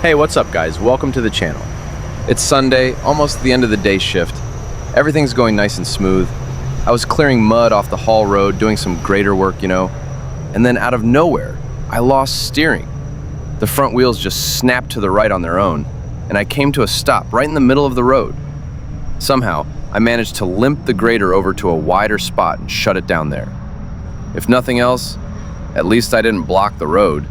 Hey, what's up guys? Welcome to the channel. It's Sunday, almost the end of the day shift. Everything's going nice and smooth. I was clearing mud off the haul road, doing some grater work, and then out of nowhere, I lost steering. The front wheels just snapped to the right on their own, and I came to a stop right in the middle of the road. Somehow, I managed to limp the grater over to a wider spot and shut it down there. If nothing else, at least I didn't block the road.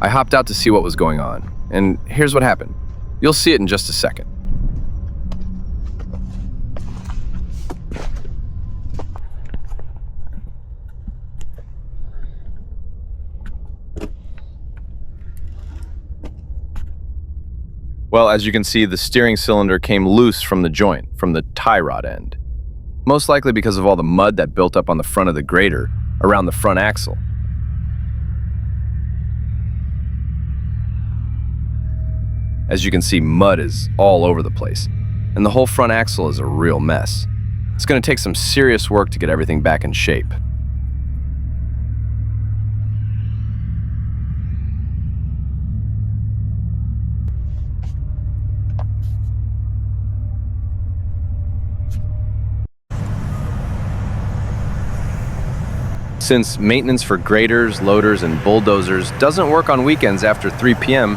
I hopped out to see what was going on, and here's what happened. You'll see it in just a second. Well, as you can see, the steering cylinder came loose from the joint, from the tie rod end. Most likely because of all the mud that built up on the front of the grater, around the front axle. As you can see, mud is all over the place, and the whole front axle is a real mess. It's going to take some serious work to get everything back in shape. Since maintenance for graders, loaders, and bulldozers doesn't work on weekends after 3 p.m.,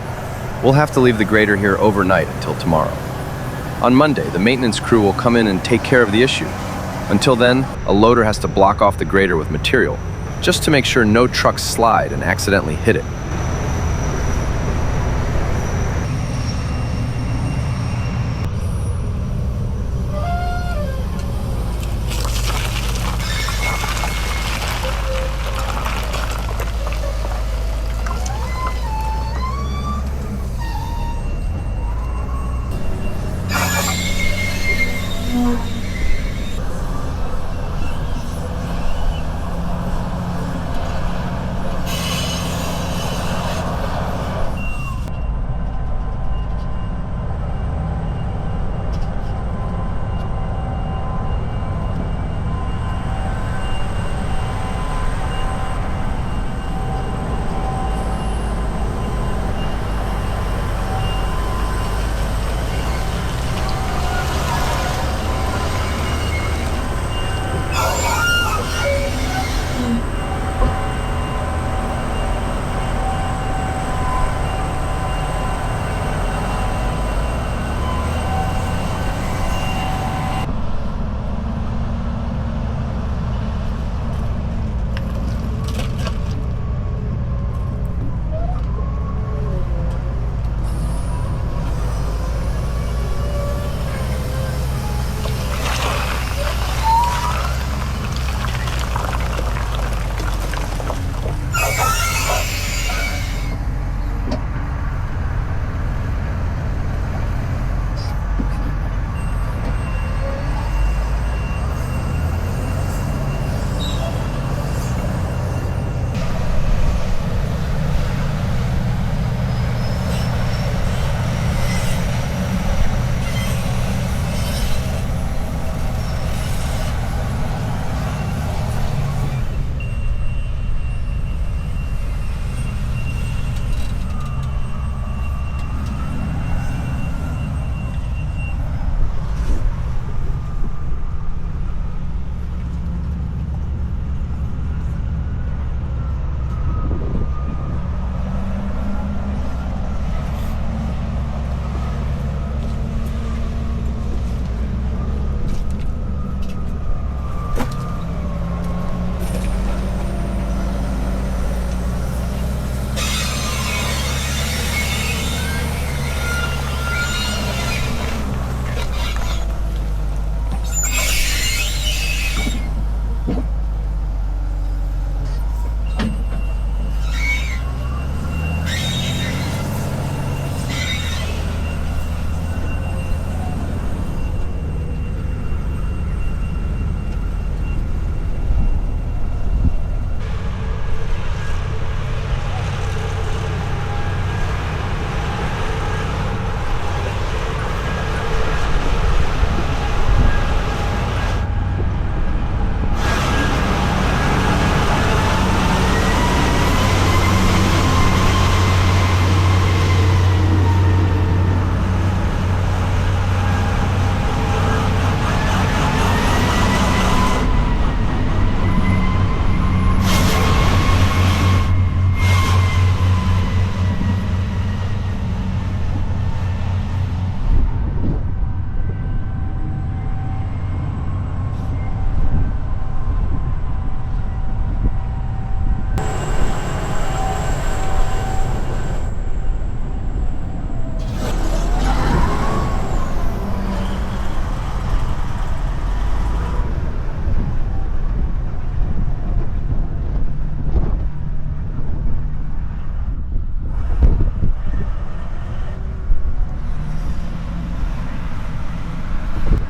we'll have to leave the grater here overnight until tomorrow. On Monday, the maintenance crew will come in and take care of the issue. Until then, a loader has to block off the grater with material, just to make sure no trucks slide and accidentally hit it.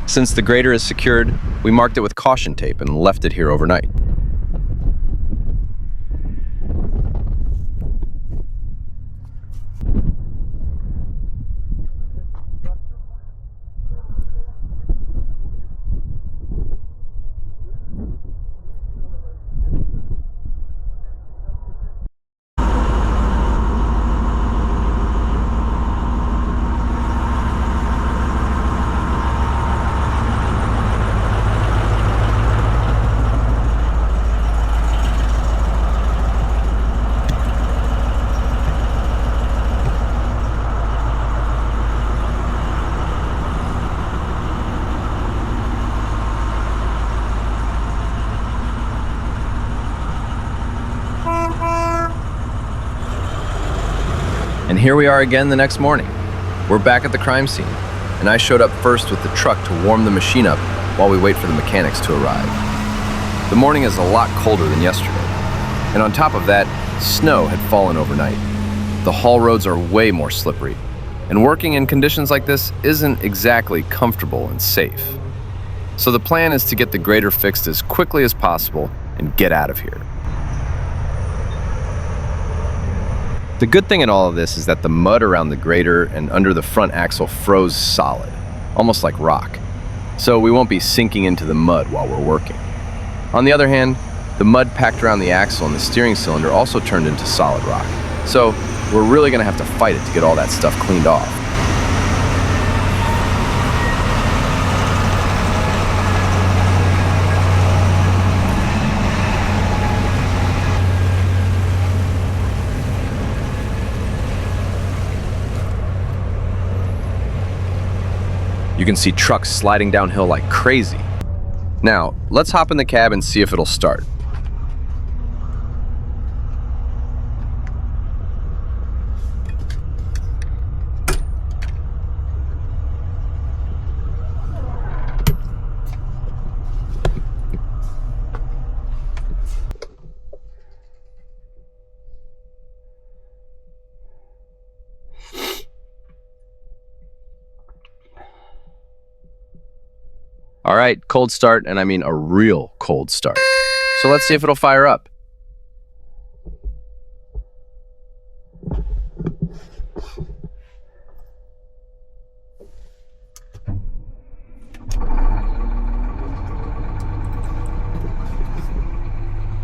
Since the grater is secured, we marked it with caution tape and left it here overnight. And here we are again the next morning. We're back at the crime scene, and I showed up first with the truck to warm the machine up while we wait for the mechanics to arrive. The morning is a lot colder than yesterday, and on top of that, snow had fallen overnight. The haul roads are way more slippery, and working in conditions like this isn't exactly comfortable and safe. So the plan is to get the grater fixed as quickly as possible and get out of here. The good thing in all of this is that the mud around the grater and under the front axle froze solid, almost like rock. So we won't be sinking into the mud while we're working. On the other hand, the mud packed around the axle and the steering cylinder also turned into solid rock. So we're really gonna have to fight it to get all that stuff cleaned off. You can see trucks sliding downhill like crazy. Now, let's hop in the cab and see if it'll start. All right, cold start, and I mean a real cold start. So let's see if it'll fire up.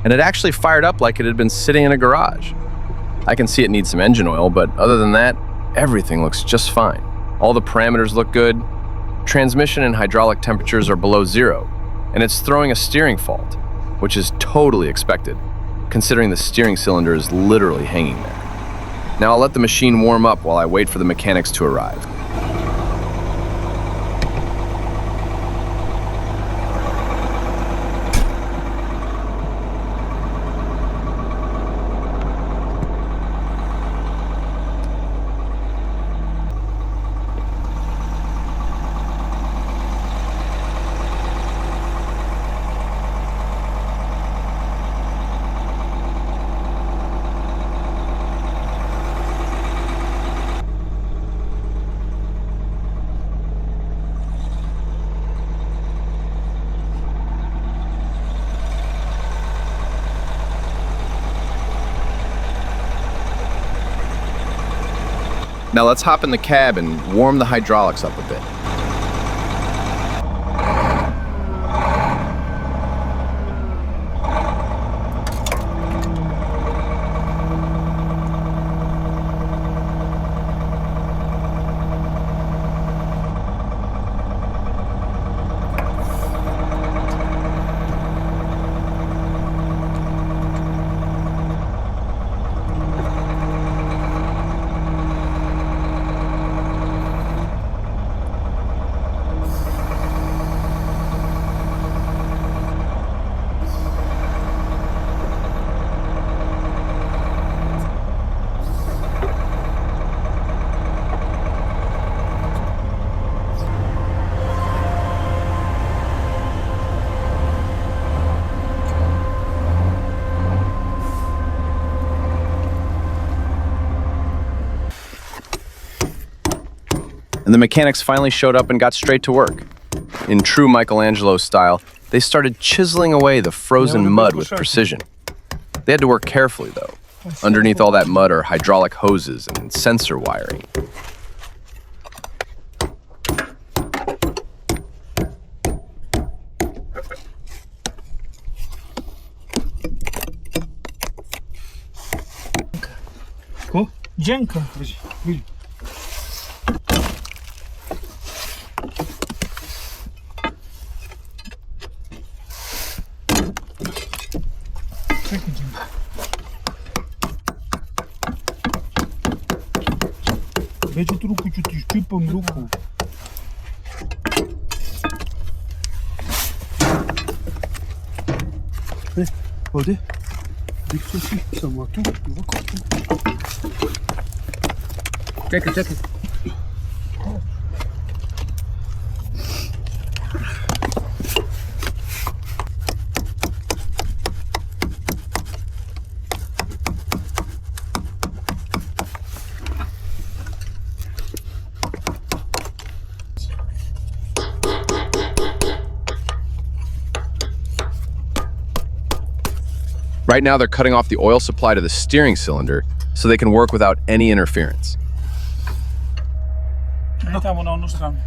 And it actually fired up like it had been sitting in a garage. I can see it needs some engine oil, but other than that, everything looks just fine. All the parameters look good. Transmission and hydraulic temperatures are below zero, and it's throwing a steering fault, which is totally expected, considering the steering cylinder is literally hanging there. Now I'll let the machine warm up while I wait for the mechanics to arrive. Now let's hop in the cab and warm the hydraulics up a bit. And the mechanics finally showed up and got straight to work. In true Michelangelo style, they started chiseling away the frozen mud with precision. They had to work carefully, though. Underneath all that mud are hydraulic hoses and sensor wiring. Dziękuję. Vedi tu ruku, ti ščipam ruku. Ovdje? Dikću si, samo tu, ovako tu. Čekaj. Right now, they're cutting off the oil supply to the steering cylinder so they can work without any interference. Ne tamo na onu stranu.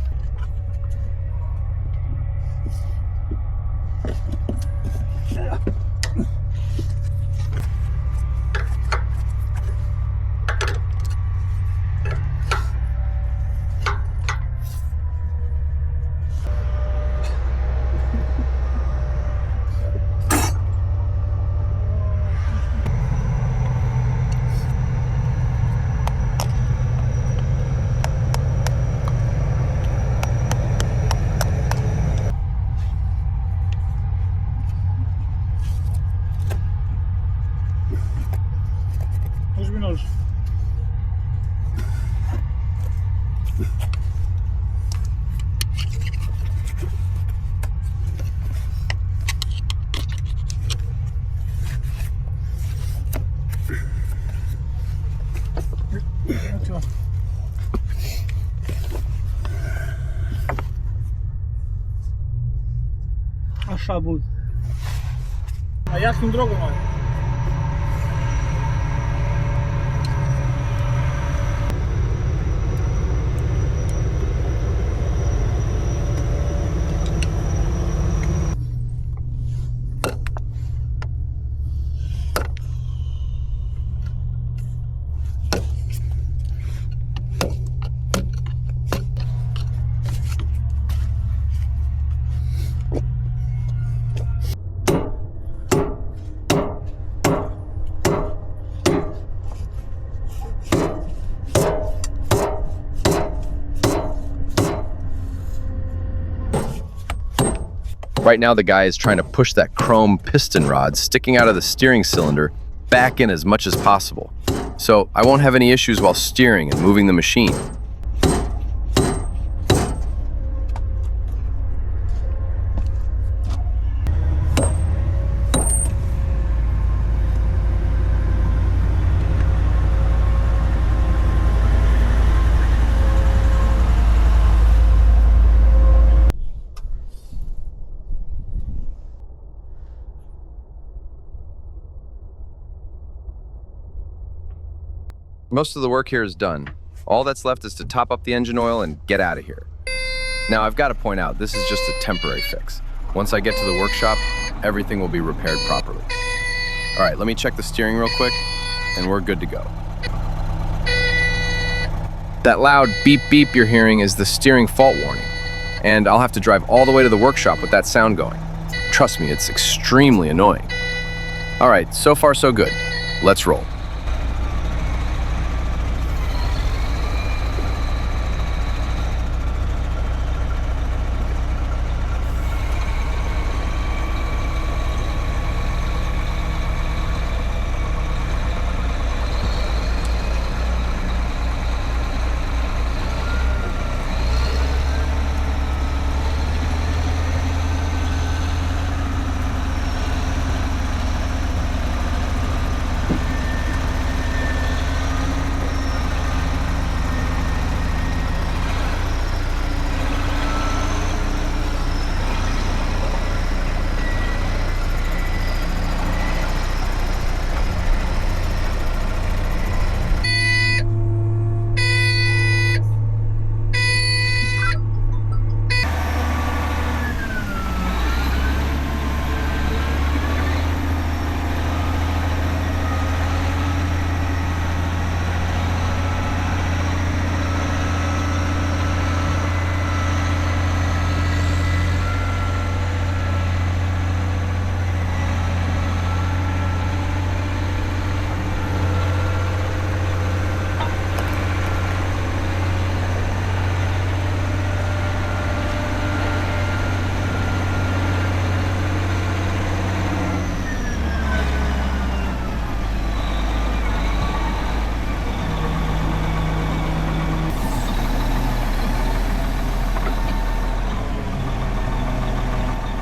Hoş bin olsun. Așa bun. A jakim drogą mamy? Right now, the guy is trying to push that chrome piston rod sticking out of the steering cylinder back in as much as possible. So I won't have any issues while steering and moving the machine. Most of the work here is done. All that's left is to top up the engine oil and get out of here. Now, I've got to point out, this is just a temporary fix. Once I get to the workshop, everything will be repaired properly. All right, let me check the steering real quick, and we're good to go. That loud beep beep you're hearing is the steering fault warning, and I'll have to drive all the way to the workshop with that sound going. Trust me, it's extremely annoying. All right, so far so good. Let's roll.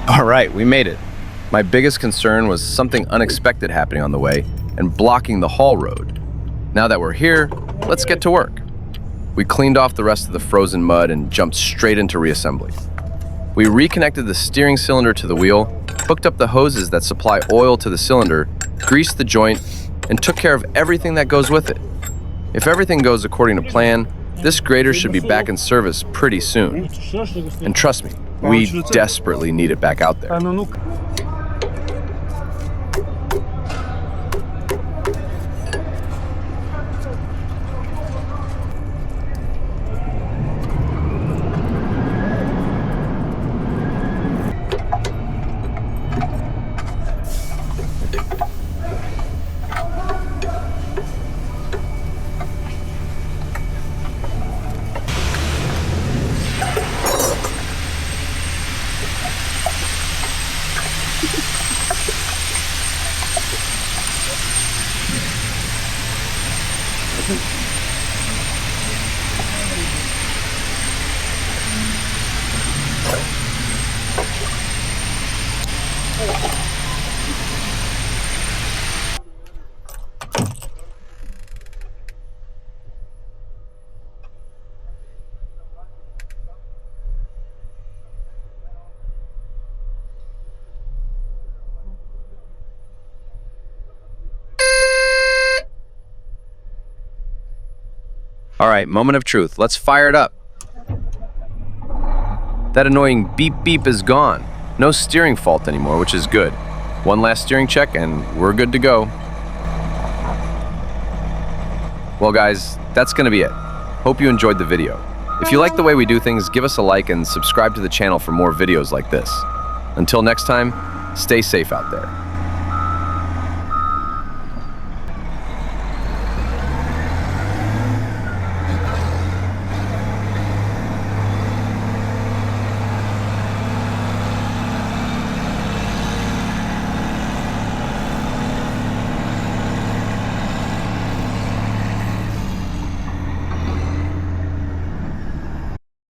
All right, we made it. My biggest concern was something unexpected happening on the way and blocking the haul road. Now that we're here, let's get to work. We cleaned off the rest of the frozen mud and jumped straight into reassembly. We reconnected the steering cylinder to the wheel, hooked up the hoses that supply oil to the cylinder, greased the joint, and took care of everything that goes with it. If everything goes according to plan, this grater should be back in service pretty soon. And trust me, we desperately need it back out there. All right, moment of truth. Let's fire it up. That annoying beep beep is gone. No steering fault anymore, which is good. One last steering check and we're good to go. Well guys, that's gonna be it. Hope you enjoyed the video. If you like the way we do things, give us a like and subscribe to the channel for more videos like this. Until next time, stay safe out there.